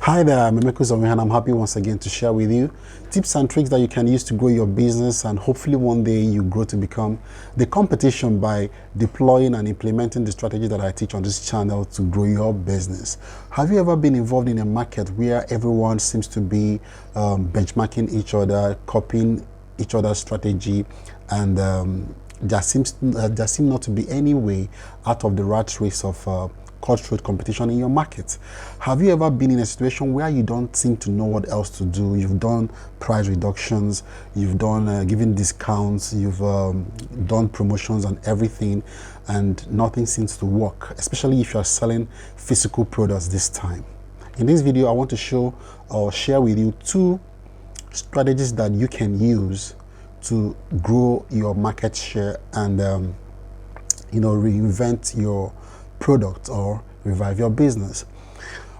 Hi there, I'm Emeko Zomi, and I'm happy once again to share with you tips and tricks that you can use to grow your business, and hopefully one day you grow to become the competition by deploying and implementing the strategy that I teach on this channel to grow your business. Have you ever been involved in a market where everyone seems to be benchmarking each other, copying each other's strategy, and there seems not to be any way out of the rat race of cutthroat competition in your market? Have you ever been in a situation where you don't seem to know what else to do? You've done price reductions, you've done giving discounts, you've done promotions and everything, and nothing seems to work, especially if you're selling physical products this time. In this video, I want to show or share with you two strategies that you can use to grow your market share and reinvent your product or revive your business.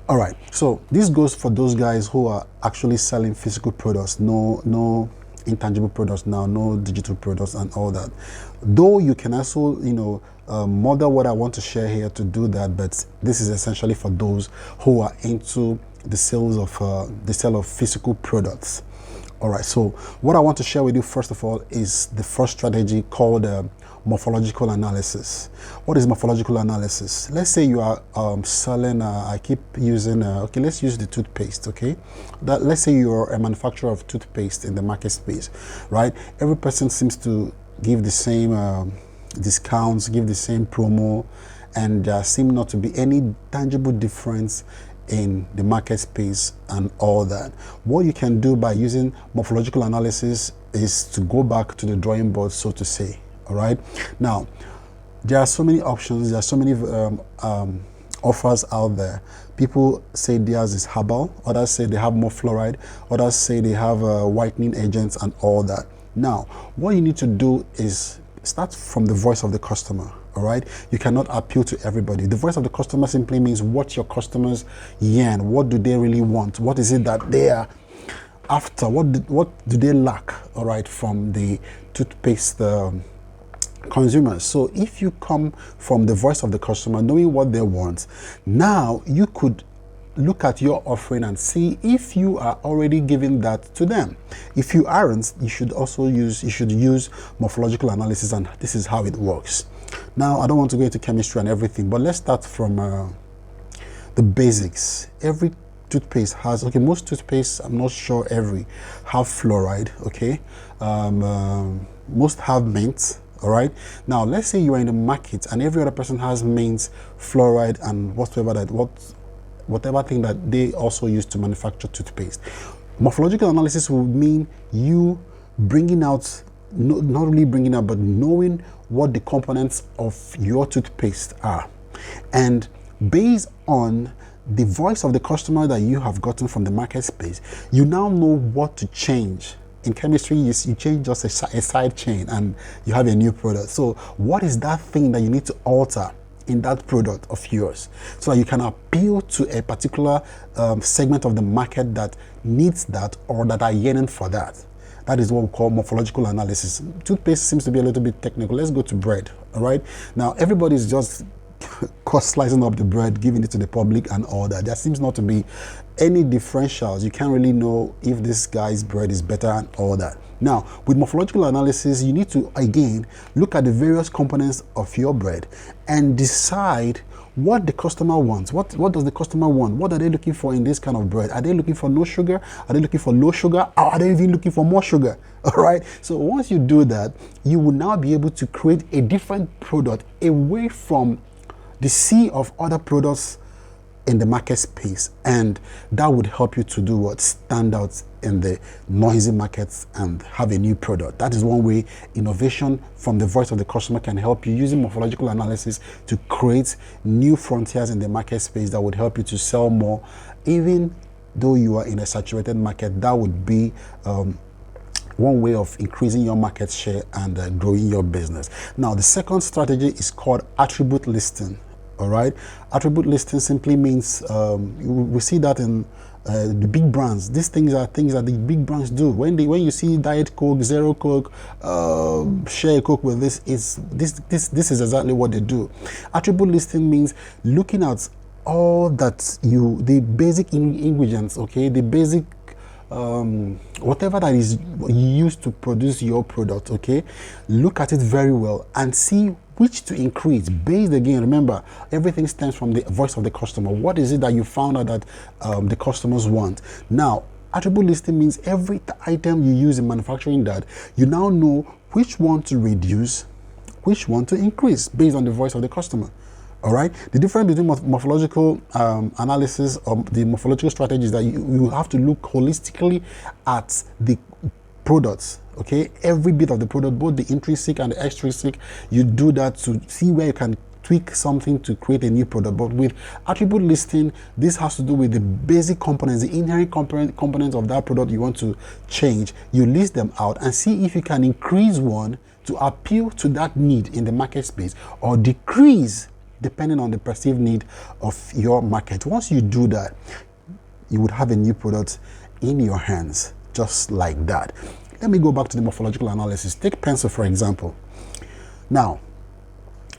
All right, so this goes for those guys who are actually selling physical products, no intangible products now, no digital products and all that. Though you can also model what I want to share here to do that, but this is essentially for those who are into the sales of the sale of physical products. All right, so what I want to share with you first of all is the first strategy called morphological analysis. What is morphological analysis? Let's say you are selling, I keep using, okay, let's use the toothpaste, okay? Let's say you're a manufacturer of toothpaste in the market space, right? Every person seems to give the same discounts, give the same promo, and there seems not to be any tangible difference in the market space and all that. What you can do by using morphological analysis is to go back to the drawing board, so to say. All right, now there are so many options, there are so many offers out there. People say theirs is herbal, others say they have more fluoride, others say they have whitening agents and all that. Now what you need to do is start from the voice of the customer. All right, you cannot appeal to everybody. The voice of the customer simply means what your customers yearn. What do they really want? What is it that they are after? What do they lack? All right, from the toothpaste consumers. So if you come from the voice of the customer, knowing what they want, now you could look at your offering and see if you are already giving that to them. If you aren't, you should use morphological analysis, and this is how it works. Now, I don't want to go into chemistry and everything, but let's start from the basics. Every toothpaste has, okay, most toothpastes, I'm not sure every, have fluoride, okay? Most have mint, all right? Now, let's say you are in the market and every other person has mint, fluoride, and whatever thing that they also use to manufacture toothpaste. Morphological analysis will mean you bringing out, not really bringing out, but knowing what the components of your toothpaste are. And based on the voice of the customer that you have gotten from the market space, you now know what to change. In chemistry, you change just a side chain and you have a new product. So what is that thing that you need to alter in that product of yours so that you can appeal to a particular segment of the market that needs that or that are yearning for that? That is what we call morphological analysis. Toothpaste seems to be a little bit technical. Let's go to bread, all right? Now, everybody's just slicing up the bread, giving it to the public and all that. There seems not to be any differentials. You can't really know if this guy's bread is better and all that. Now, with morphological analysis, you need to, again, look at the various components of your bread and decide what the customer wants. What does the customer want? What are they looking for in this kind of bread? Are they looking for no sugar? Are they looking for low sugar? Or are they even looking for more sugar? All right. So once you do that, you will now be able to create a different product away from the sea of other products in the market space, and that would help you to do what? Stand out in the noisy markets and have a new product. That is one way innovation from the voice of the customer can help you, using morphological analysis to create new frontiers in the market space that would help you to sell more. Even though you are in a saturated market, that would be one way of increasing your market share and growing your business. Now, the second strategy is called attribute listing. All right, attribute listing simply means we see that in the big brands. These things are things that the big brands do. When you see Diet Coke, Zero Coke, share a Coke with this is exactly what they do. Attribute listing means looking at all that the basic ingredients, okay, the basic whatever that is used to produce your product, okay, look at it very well and see which to increase based, again, remember, everything stems from the voice of the customer. What is it that you found out that the customers want? Now, attribute listing means every item you use in manufacturing that, you now know which one to reduce, which one to increase based on the voice of the customer. All right. The difference between morphological analysis or the morphological strategy is that you have to look holistically at the products. Okay, every bit of the product, both the intrinsic and the extrinsic, you do that to see where you can tweak something to create a new product. But with attribute listing, this has to do with the basic components, the inherent components of that product you want to change. You list them out and see if you can increase one to appeal to that need in the market space, or decrease depending on the perceived need of your market. Once you do that, you would have a new product in your hands, just like that. Let me go back to the morphological analysis. Take pencil, for example. Now,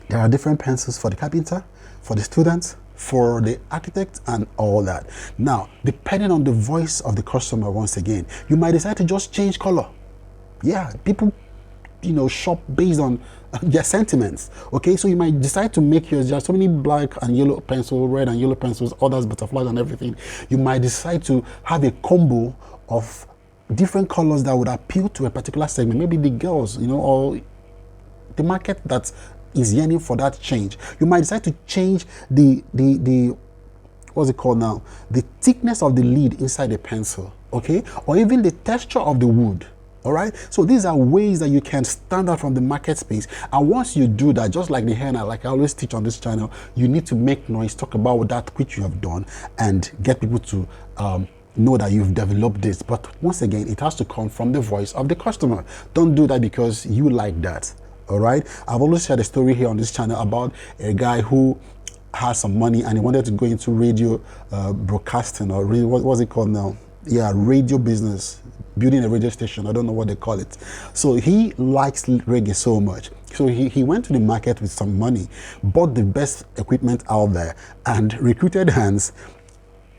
there are different pencils for the carpenter, for the students, for the architect, and all that. Now, depending on the voice of the customer, once again, you might decide to just change color. Yeah, people, shop based on their sentiments. Okay, so you might decide to make yours. There are so many black and yellow pencil, red and yellow pencils, others butterflies and everything. You might decide to have a combo of different colors that would appeal to a particular segment, maybe the girls, or the market that is yearning for that change. You might decide to change the what's it called now? The thickness of the lead inside the pencil, okay, or even the texture of the wood. All right, so these are ways that you can stand out from the market space. And once you do that, just like the henna, like I always teach on this channel, you need to make noise, talk about that which you have done, and get people to know that you've developed this. But once again, it has to come from the voice of the customer. Don't do that because you like that. All right, I've always shared a story here on this channel about a guy who has some money and he wanted to go into radio broadcasting, or radio, what's it called now? Yeah, radio business, building a radio station. I don't know what they call it. So he likes reggae so much. So he went to the market with some money, bought the best equipment out there, and recruited hands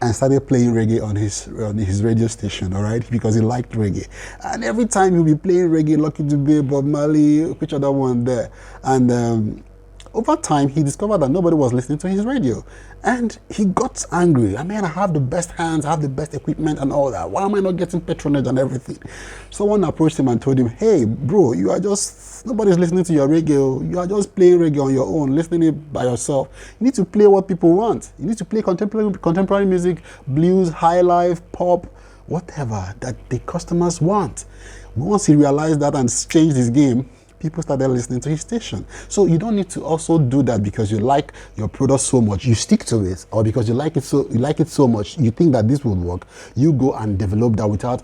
and started playing reggae on his radio station, all right, because he liked reggae. And every time he'll be playing reggae, Lucky Dube, Bob Marley, which other one there, and over time, he discovered that nobody was listening to his radio. And he got angry. I mean, I have the best hands, I have the best equipment and all that. Why am I not getting patronage and everything? Someone approached him and told him, hey, bro, nobody's listening to your reggae. You are just playing reggae on your own, listening it by yourself. You need to play what people want. You need to play contemporary music, blues, high life, pop, whatever that the customers want. Once he realized that and changed his game, people started listening to his station. So you don't need to also do that because you like your product so much, you stick to it, or because you like it so much, you think that this will work. You go and develop that without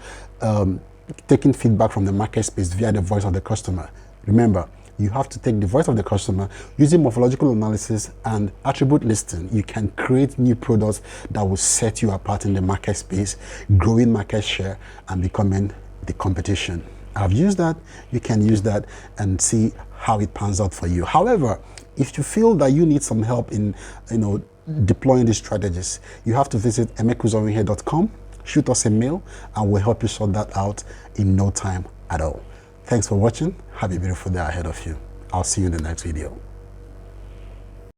taking feedback from the market space via the voice of the customer. Remember, you have to take the voice of the customer. Using morphological analysis and attribute listing, you can create new products that will set you apart in the market space, growing market share, and becoming the competition. I've used that. You can use that and see how it pans out for you. However, if you feel that you need some help in deploying these strategies, you have to visit emekuzorinhe.com, shoot us a mail, and we'll help you sort that out in no time at all. Thanks for watching. Have a beautiful day ahead of you. I'll see you in the next video.